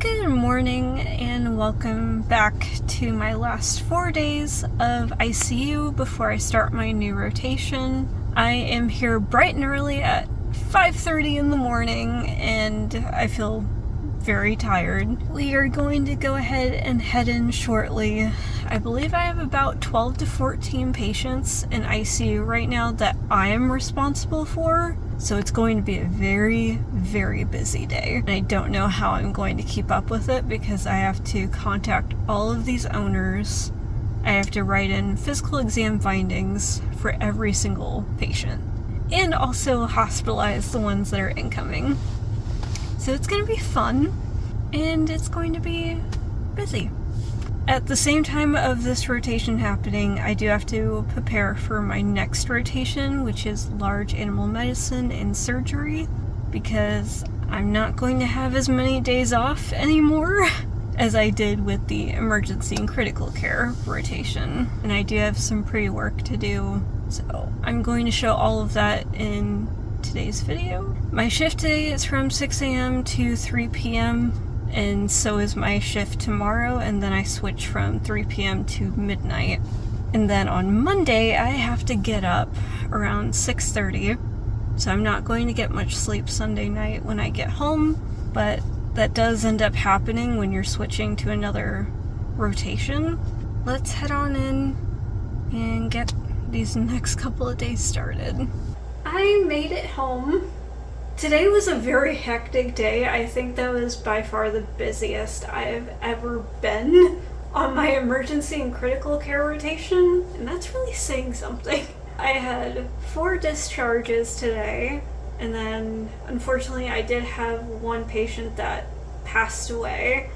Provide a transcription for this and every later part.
Good morning and welcome back to my last 4 days of ICU before I start my new rotation. I am here bright and early at 5:30 in the morning and I feel very tired. We are going to go ahead and head in shortly. I believe I have about 12 to 14 patients in ICU right now that I am responsible for. So it's going to be a very, very busy day. And I don't know how I'm going to keep up with it because I have to contact all of these owners. I have to write in physical exam findings for every single patient. And also hospitalize the ones that are incoming. So it's going to be fun. And it's going to be busy. At the same time of this rotation happening, I do have to prepare for my next rotation, which is large animal medicine and surgery, because I'm not going to have as many days off anymore as I did with the emergency and critical care rotation. And I do have some pre-work to do, so I'm going to show all of that in today's video. My shift today is from 6 a.m. to 3 p.m. and so is my shift tomorrow, and then I switch from 3 p.m. to midnight. And then on Monday, I have to get up around 6:30, so I'm not going to get much sleep Sunday night when I get home, but that does end up happening when you're switching to another rotation. Let's head on in and get these next couple of days started. I made it home. Today was a very hectic day. I think that was by far the busiest I've ever been on my emergency and critical care rotation, and that's really saying something. I had 4 discharges today, and then unfortunately I did have one patient that passed away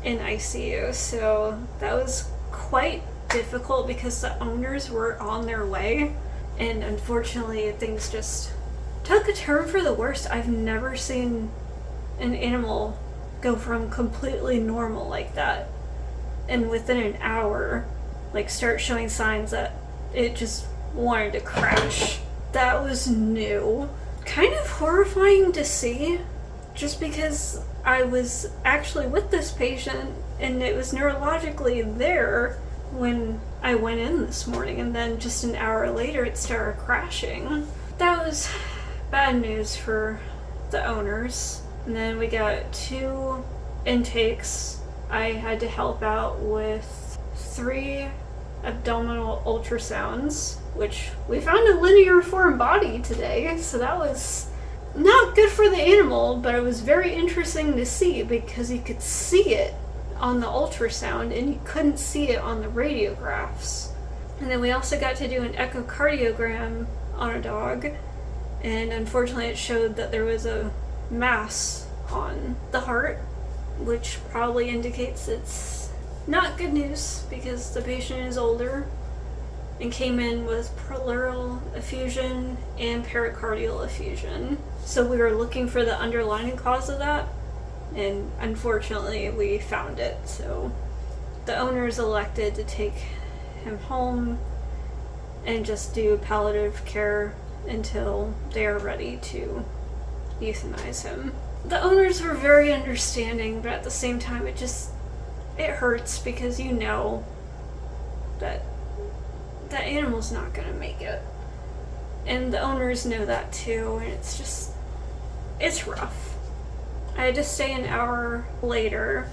in ICU, so that was quite difficult because the owners were on their way, and unfortunately things just took a turn for the worst. I've never seen an animal go from completely normal like that and within an hour start showing signs that it just wanted to crash. That was new. Kind of horrifying to see, just because I was actually with this patient and it was neurologically there when I went in this morning, and then just an hour later it started crashing. That was bad news for the owners. And then we got 2 intakes. I had to help out with 3 abdominal ultrasounds, which we found a linear form body today, so that was not good for the animal, but it was very interesting to see because you could see it on the ultrasound and you couldn't see it on the radiographs. And then we also got to do an echocardiogram on a dog, and unfortunately it showed that there was a mass on the heart, which probably indicates it's not good news because the patient is older and came in with pleural effusion and pericardial effusion. So we were looking for the underlying cause of that, and unfortunately we found it. So the owners elected to take him home and just do palliative care until they are ready to euthanize him. The owners were very understanding, but at the same time it hurts because you know that that animal's not gonna make it. And the owners know that too, and it's rough. I had to stay an hour later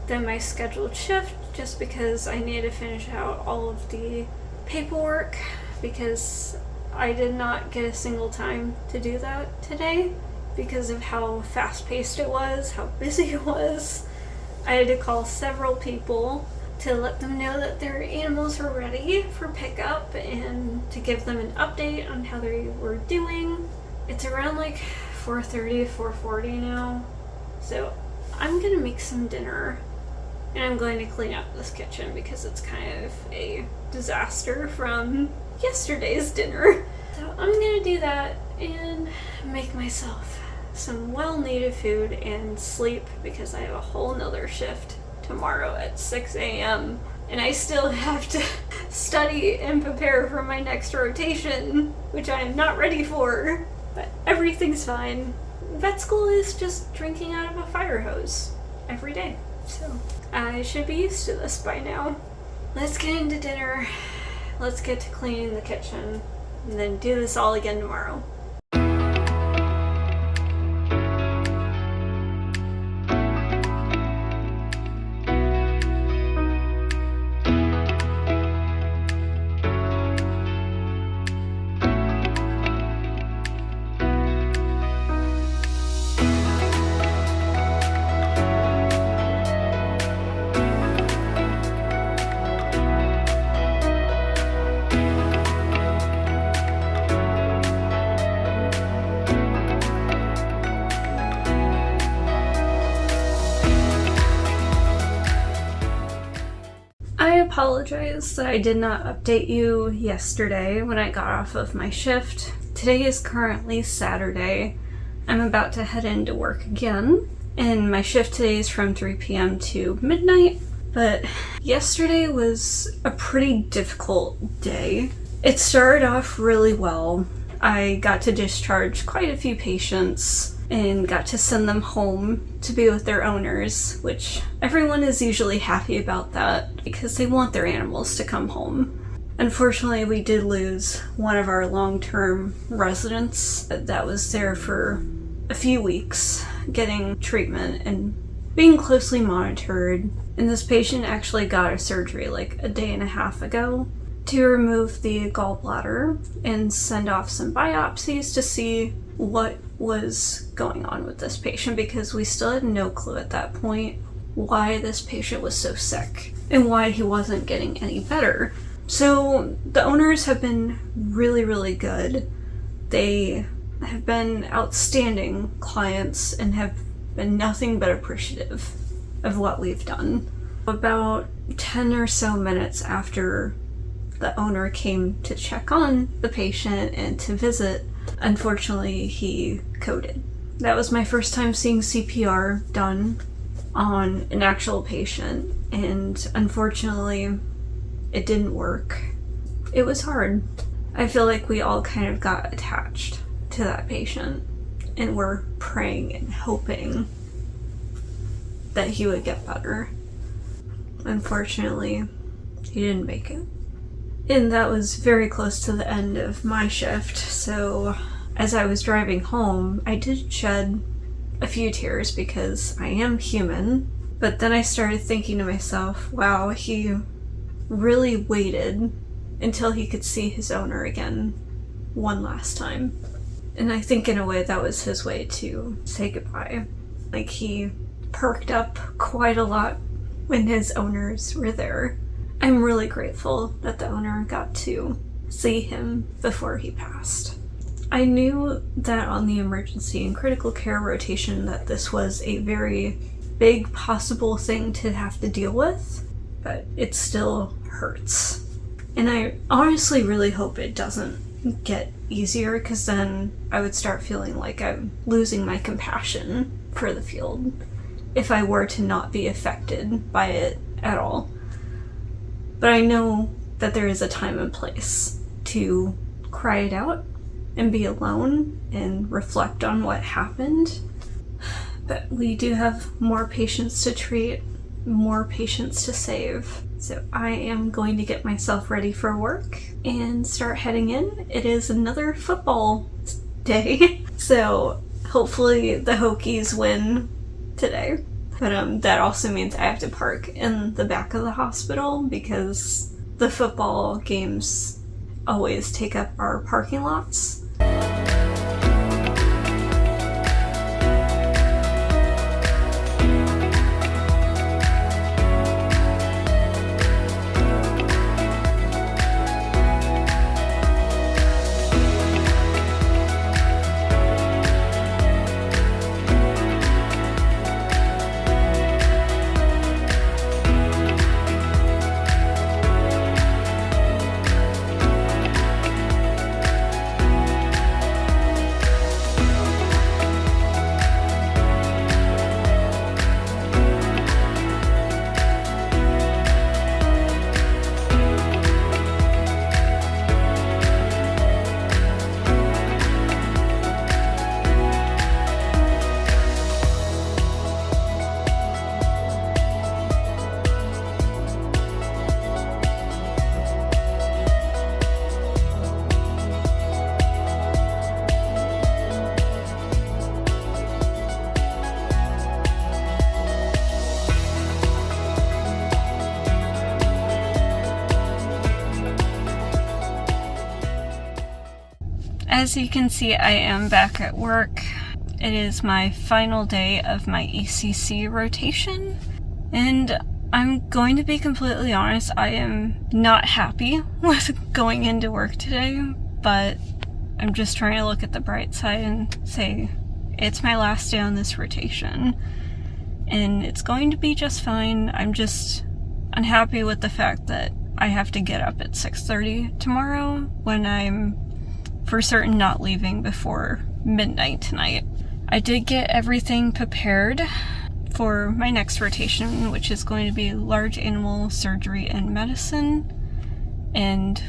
than my scheduled shift just because I needed to finish out all of the paperwork, because I did not get a single time to do that today because of how fast-paced it was, how busy it was. I had to call several people to let them know that their animals were ready for pickup and to give them an update on how they were doing. It's around 4:30, 4:40 now, so I'm gonna make some dinner and I'm going to clean up this kitchen because it's kind of a disaster from yesterday's dinner. So I'm gonna do that and make myself some well-needed food and sleep because I have a whole nother shift tomorrow at 6 a.m. and I still have to study and prepare for my next rotation, which I am not ready for, but everything's fine. Vet school is just drinking out of a fire hose. every day. So I should be used to this by now. Let's get into dinner. Let's get to cleaning the kitchen and then do this all again tomorrow. I apologize that I did not update you yesterday when I got off of my shift. Today is currently Saturday. I'm about to head into work again, and my shift today is from 3 p.m. to midnight, but yesterday was a pretty difficult day. It started off really well. I got to discharge quite a few patients and got to send them home to be with their owners, which everyone is usually happy about that because they want their animals to come home. Unfortunately, we did lose one of our long-term residents that was there for a few weeks getting treatment and being closely monitored. And this patient actually got a surgery like a day and a half ago to remove the gallbladder and send off some biopsies to see what was going on with this patient, because we still had no clue at that point why this patient was so sick and why he wasn't getting any better. So the owners have been really, really good. They have been outstanding clients and have been nothing but appreciative of what we've done. About 10 or so minutes after the owner came to check on the patient and to visit, unfortunately, he coded. That was my first time seeing CPR done on an actual patient, and unfortunately, it didn't work. It was hard. I feel like we all kind of got attached to that patient, and were praying and hoping that he would get better. Unfortunately, he didn't make it. And that was very close to the end of my shift, so as I was driving home, I did shed a few tears because I am human, but then I started thinking to myself, wow, he really waited until he could see his owner again one last time. And I think in a way that was his way to say goodbye. Like, he perked up quite a lot when his owners were there. I'm really grateful that the owner got to see him before he passed. I knew that on the emergency and critical care rotation that this was a very big possible thing to have to deal with, but it still hurts. And I honestly really hope it doesn't get easier, because then I would start feeling like I'm losing my compassion for the field if I were to not be affected by it at all. But I know that there is a time and place to cry it out and be alone and reflect on what happened. But we do have more patients to treat, more patients to save. So I am going to get myself ready for work and start heading in. It is another football day, so hopefully the Hokies win today. But that also means I have to park in the back of the hospital because the football games always take up our parking lots. As you can see, I am back at work. It is my final day of my ECC rotation, and I'm going to be completely honest, I am not happy with going into work today, but I'm just trying to look at the bright side and say, it's my last day on this rotation, and it's going to be just fine. I'm just unhappy with the fact that I have to get up at 6:30 tomorrow when I'm for certain not leaving before midnight tonight. I did get everything prepared for my next rotation, which is going to be large animal surgery and medicine, and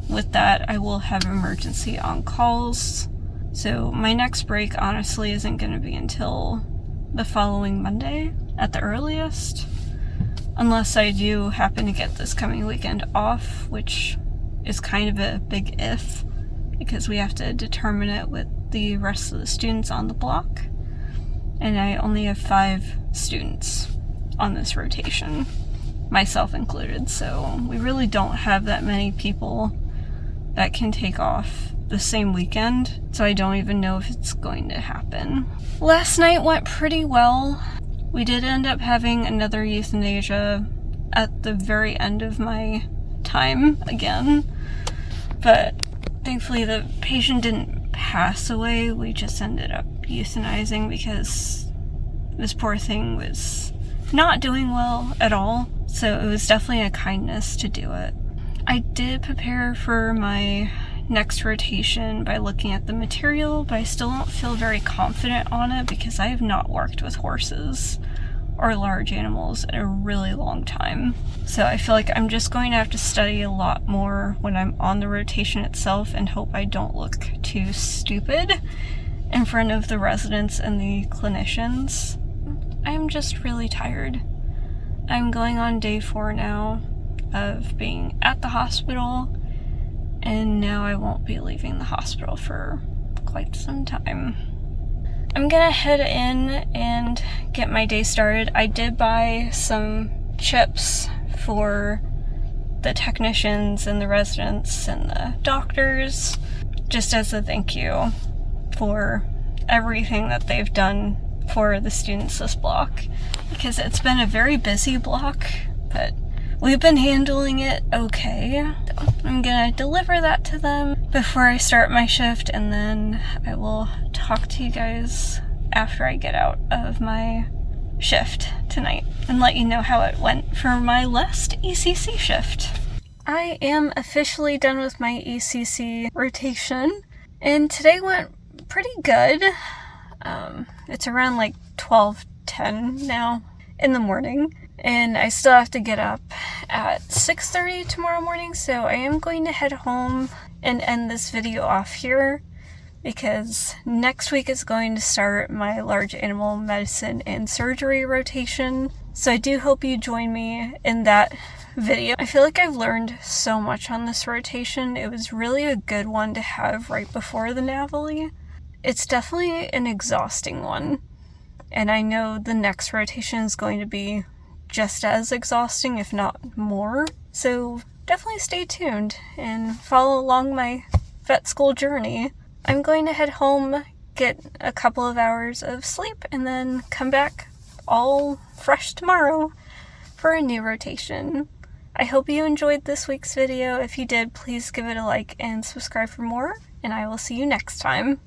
with that I will have emergency on calls. So my next break honestly isn't going to be until the following Monday at the earliest, unless I do happen to get this coming weekend off, which is kind of a big if, because we have to determine it with the rest of the students on the block, and I only have 5 students on this rotation, myself included, so we really don't have that many people that can take off the same weekend, so I don't even know if it's going to happen. Last night went pretty well. We did end up having another euthanasia at the very end of my time again, but thankfully the patient didn't pass away. We just ended up euthanizing because this poor thing was not doing well at all, so it was definitely a kindness to do it. I did prepare for my next rotation by looking at the material, but I still don't feel very confident on it because I have not worked with horses or large animals in a really long time. So I feel like I'm just going to have to study a lot more when I'm on the rotation itself and hope I don't look too stupid in front of the residents and the clinicians. I'm just really tired. I'm going on day 4 now of being at the hospital, and now I won't be leaving the hospital for quite some time. I'm gonna head in and get my day started. I did buy some chips for the technicians and the residents and the doctors, just as a thank you for everything that they've done for the students this block, because it's been a very busy block, but we've been handling it okay. So I'm gonna deliver that to them before I start my shift, and then I will talk to you guys after I get out of my shift tonight and let you know how it went for my last ECC shift. I am officially done with my ECC rotation, and today went pretty good. It's around like 12:10 now in the morning, and I still have to get up at 6:30 tomorrow morning, so I am going to head home and end this video off here, because next week is going to start my large animal medicine and surgery rotation, so I do hope you join me in that video. I feel like I've learned so much on this rotation. It was really a good one to have right before the NAVLE. It's definitely an exhausting one, and I know the next rotation is going to be just as exhausting, if not more, so definitely stay tuned and follow along my vet school journey. I'm going to head home, get a couple of hours of sleep, and then come back all fresh tomorrow for a new rotation. I hope you enjoyed this week's video. If you did, please give it a like and subscribe for more, and I will see you next time.